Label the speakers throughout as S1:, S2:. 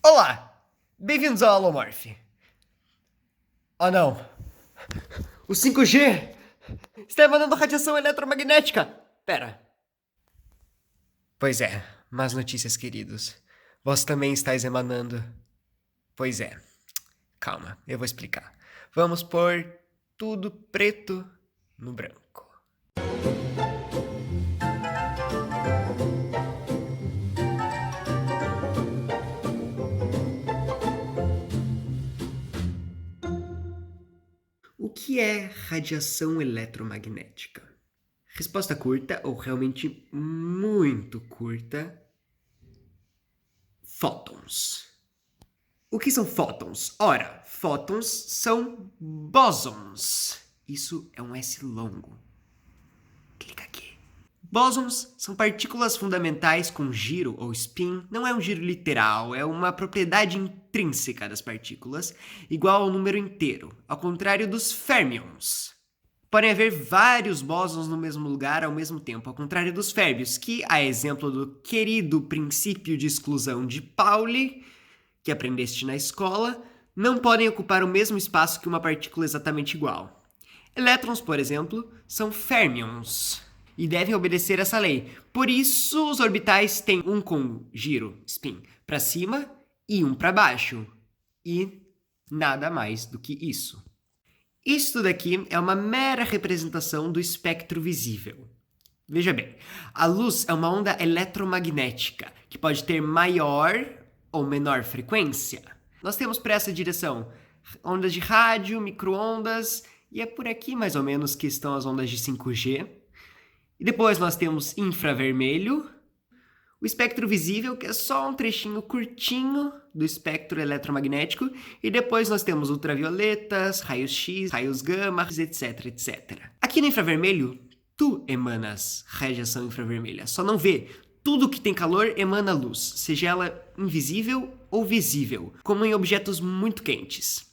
S1: Olá! Bem-vindos ao Alomorph. Oh não! O 5G está emanando radiação eletromagnética! Pera. Pois é, más notícias, queridos. Vós também estáis emanando. Pois é. Calma, eu vou explicar. Vamos pôr tudo preto no branco. O que é radiação eletromagnética? Resposta curta, ou realmente muito curta: fótons. O que são fótons? Ora, fótons são bósons. Isso é um S longo. Clica aqui. Bósons são partículas fundamentais com giro ou spin. Não é um giro literal, é uma propriedade intrínseca das partículas, igual ao número inteiro, ao contrário dos férmions. Podem haver vários bósons no mesmo lugar ao mesmo tempo, ao contrário dos férmions, que, a exemplo do querido princípio de exclusão de Pauli, que aprendeste na escola, não podem ocupar o mesmo espaço que uma partícula exatamente igual. Elétrons, por exemplo, são férmions e devem obedecer essa lei. Por isso, os orbitais têm um com giro, spin, para cima e um para baixo. E nada mais do que isso. Isto daqui é uma mera representação do espectro visível. Veja bem, a luz é uma onda eletromagnética que pode ter maior ou menor frequência. Nós temos para essa direção ondas de rádio, micro-ondas, e é por aqui mais ou menos que estão as ondas de 5G. E depois nós temos infravermelho, o espectro visível, que é só um trechinho curtinho do espectro eletromagnético, e depois nós temos ultravioletas, raios-x, raios gama, etc, etc. Aqui no infravermelho, tu emanas radiação infravermelha, só não vê. Tudo que tem calor emana luz, seja ela invisível ou visível, como em objetos muito quentes.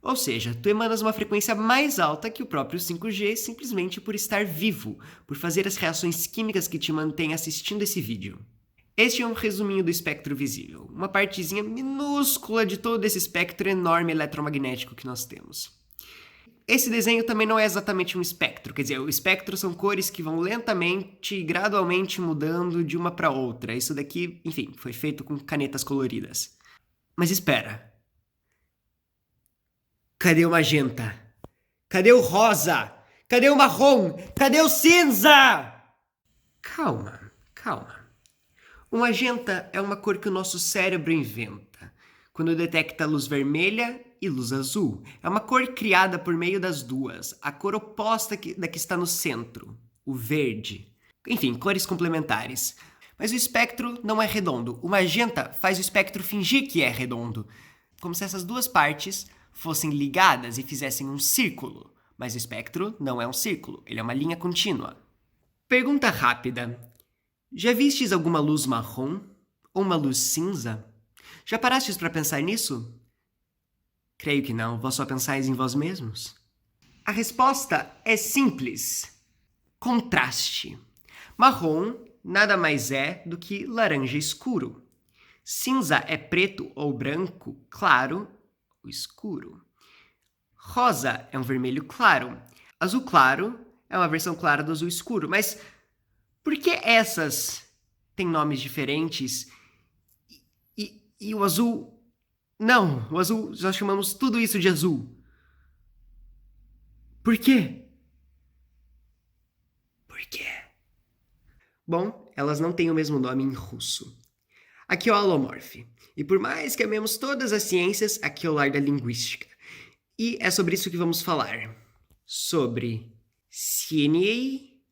S1: Ou seja, tu emanas uma frequência mais alta que o próprio 5G simplesmente por estar vivo, por fazer as reações químicas que te mantêm assistindo esse vídeo. Este é um resuminho do espectro visível, uma partezinha minúscula de todo esse espectro enorme eletromagnético que nós temos. Esse desenho também não é exatamente um espectro, quer dizer, o espectro são cores que vão lentamente e gradualmente mudando de uma para outra. Isso daqui, enfim, foi feito com canetas coloridas. Mas espera. Cadê o magenta? Cadê o rosa? Cadê o marrom? Cadê o cinza? Calma, calma. O magenta é uma cor que o nosso cérebro inventa quando detecta luz vermelha e luz azul. É uma cor criada por meio das duas, a cor oposta da que está no centro, o verde. Enfim, cores complementares. Mas o espectro não é redondo. O magenta faz o espectro fingir que é redondo, como se essas duas partes fossem ligadas e fizessem um círculo. Mas o espectro não é um círculo, ele é uma linha contínua. Pergunta rápida. Já vistes alguma luz marrom ou uma luz cinza? Já parastes para pensar nisso? Creio que não, vós só pensais em vós mesmos. A resposta é simples. Contraste. Marrom nada mais é do que laranja escuro. Cinza é preto ou branco, claro ou escuro. Rosa é um vermelho claro. Azul claro é uma versão clara do azul escuro, mas por que essas têm nomes diferentes e o azul... Não, o azul, nós chamamos tudo isso de azul. Por quê? Por quê? Bom, elas não têm o mesmo nome em russo. Aqui é o Alomorph. E por mais que amemos todas as ciências, aqui é o lar da linguística. E é sobre isso que vamos falar. Sobre Sieniei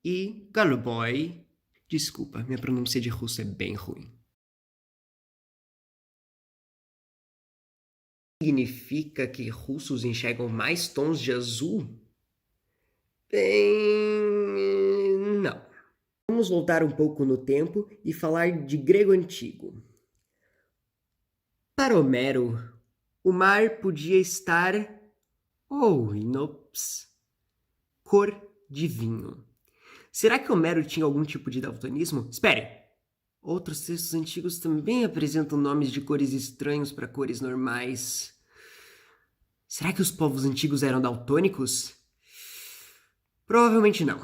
S1: e Goluboy. Desculpa, minha pronúncia de russo é bem ruim. Significa que russos enxergam mais tons de azul? Bem, não. Vamos voltar um pouco no tempo e falar de grego antigo. Para Homero, o mar podia estar oinops, cor de vinho. Será que Homero tinha algum tipo de daltonismo? Espere! Outros textos antigos também apresentam nomes de cores estranhos para cores normais. Será que os povos antigos eram daltônicos? Provavelmente não.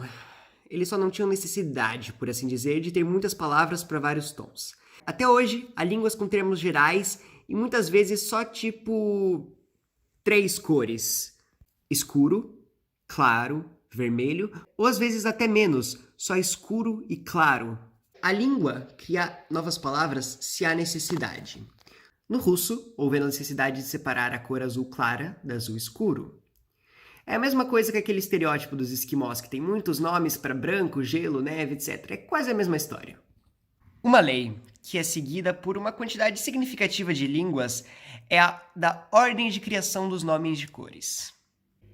S1: Eles só não tinham necessidade, por assim dizer, de ter muitas palavras para vários tons. Até hoje, há línguas com termos gerais e muitas vezes só tipo 3 cores: escuro, claro, vermelho, ou às vezes até menos, só escuro e claro. A língua cria novas palavras se há necessidade. No russo, houve a necessidade de separar a cor azul clara da azul escuro. É a mesma coisa que aquele estereótipo dos esquimós, que tem muitos nomes para branco, gelo, neve, etc. É quase a mesma história. Uma lei que é seguida por uma quantidade significativa de línguas é a da ordem de criação dos nomes de cores.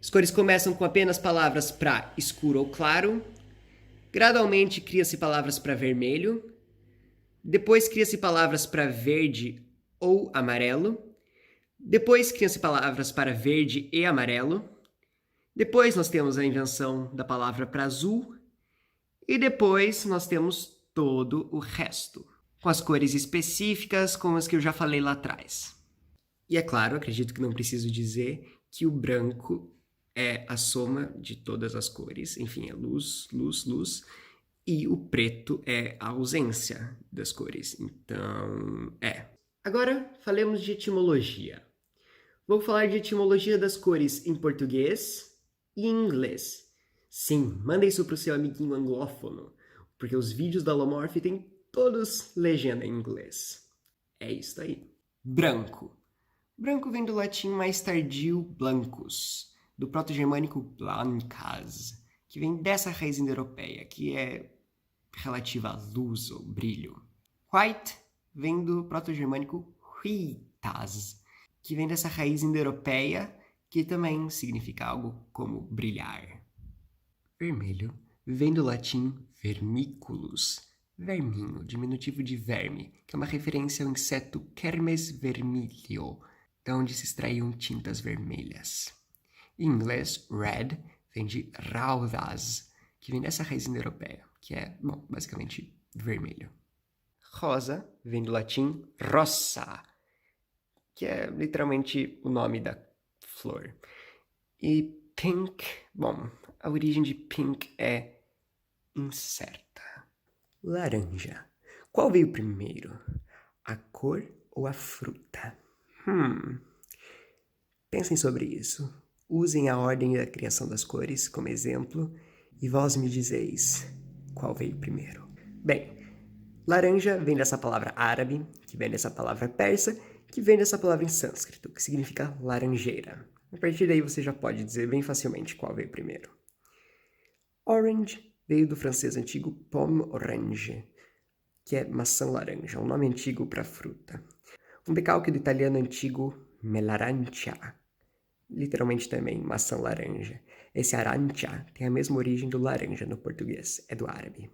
S1: As cores começam com apenas palavras para escuro ou claro, gradualmente cria-se palavras para vermelho, depois cria-se palavras para verde ou amarelo, depois criam-se palavras para verde e amarelo, depois nós temos a invenção da palavra para azul, e depois nós temos todo o resto, com as cores específicas como as que eu já falei lá atrás. E é claro, acredito que não preciso dizer que o branco é a soma de todas as cores, enfim, é luz, luz, luz, e o preto é a ausência das cores, então Agora, falemos de etimologia. Vou falar de etimologia das cores em português e em inglês. Sim, manda isso para o seu amiguinho anglófono, porque os vídeos da Lomorph têm todos legenda em inglês. É isso aí. Branco. Branco vem do latim mais tardio blancus, do proto-germânico blancas, que vem dessa raiz indo-europeia, que é relativa à luz ou brilho. White vem do proto-germânico whitas, que vem dessa raiz indo-europeia, que também significa algo como brilhar. Vermelho vem do latim vermiculus, verminho, diminutivo de verme, que é uma referência ao inseto Kermes vermilio, de onde se extraíam tintas vermelhas. Em inglês, red vem de raudas, que vem dessa raiz indo-europeia, que é, basicamente vermelho. Rosa vem do latim rossa, que é literalmente o nome da flor. E pink, a origem de pink é incerta. Laranja. Qual veio primeiro? A cor ou a fruta? Pensem sobre isso. Usem a ordem da criação das cores como exemplo e vós me dizeis qual veio primeiro. Bem, laranja vem dessa palavra árabe, que vem dessa palavra persa, que vem dessa palavra em sânscrito, que significa laranjeira. A partir daí você já pode dizer bem facilmente qual veio primeiro. Orange veio do francês antigo pomme orange, que é maçã laranja, um nome antigo para fruta. Um decalque do italiano antigo melarancia, literalmente também maçã laranja. Esse arancia tem a mesma origem do laranja no português, é do árabe.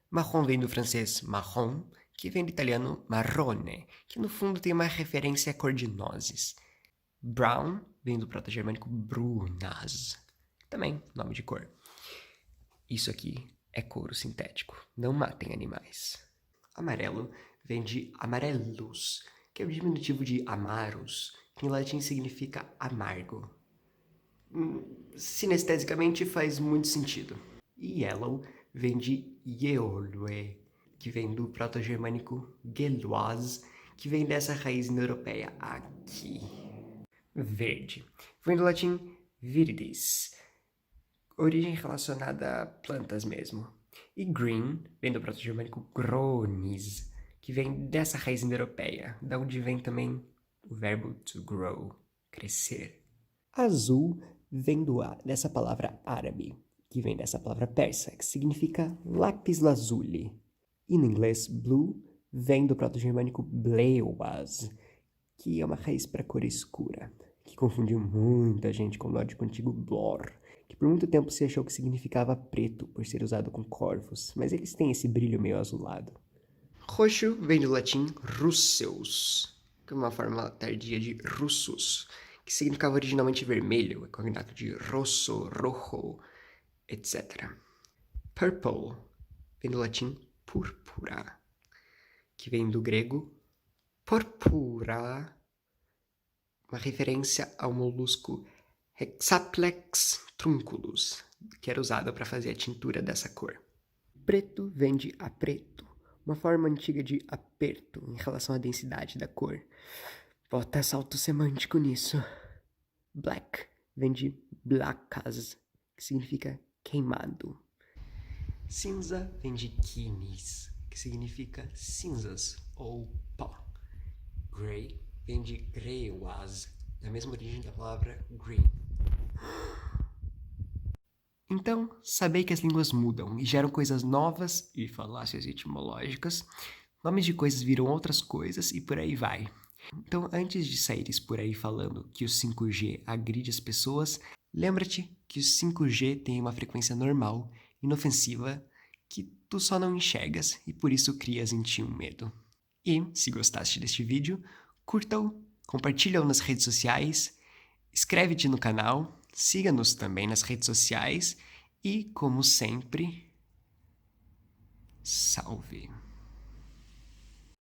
S1: Marrom vem do francês marron, que vem do italiano marrone, que no fundo tem uma referência à cor de nozes. Brown vem do proto-germânico brunas, também nome de cor. Isso aqui é couro sintético, não matem animais. Amarelo vem de amarellus, que é o diminutivo de amarus, que em latim significa amargo. Sinestesicamente faz muito sentido. E yellow vem de yeolue, que vem do proto-germânico geloise, que vem dessa raiz indo-europeia aqui. Verde vem do latim viridis, origem relacionada a plantas mesmo. E green vem do proto-germânico gronis, que vem dessa raiz indo-europeia, da onde vem também o verbo to grow, crescer. Azul vem dessa palavra árabe, que vem dessa palavra persa, que significa lápis lazuli. E no inglês, blue vem do proto-germânico blewas, que é uma raiz para cor escura, que confundiu muita gente com o nórdico antigo blor, que por muito tempo se achou que significava preto por ser usado com corvos, mas eles têm esse brilho meio azulado. Roxo vem do latim russeus, que é uma forma tardia de russus, que significava originalmente vermelho, cognato de rosso, rojo, etc. Purple vem do latim púrpura, que vem do grego purpura, uma referência ao molusco Hexaplex trunculus, que era usado para fazer a tintura dessa cor. Preto vem de apreto, uma forma antiga de aperto em relação à densidade da cor. Bota salto semântico nisso. Black vem de blacas, que significa queimado. Cinza vem de quinis, que significa cinzas ou pó. Grey vem de grewas, da mesma origem da palavra green. Então, saber que as línguas mudam e geram coisas novas e falácias etimológicas, nomes de coisas viram outras coisas e por aí vai. Então, antes de saíres por aí falando que o 5G agride as pessoas, lembra-te que o 5G tem uma frequência normal, inofensiva, que tu só não enxergas e por isso crias em ti um medo. E, se gostaste deste vídeo, curta-o, compartilha-o nas redes sociais, inscreve-te no canal, siga-nos também nas redes sociais e, como sempre, salve!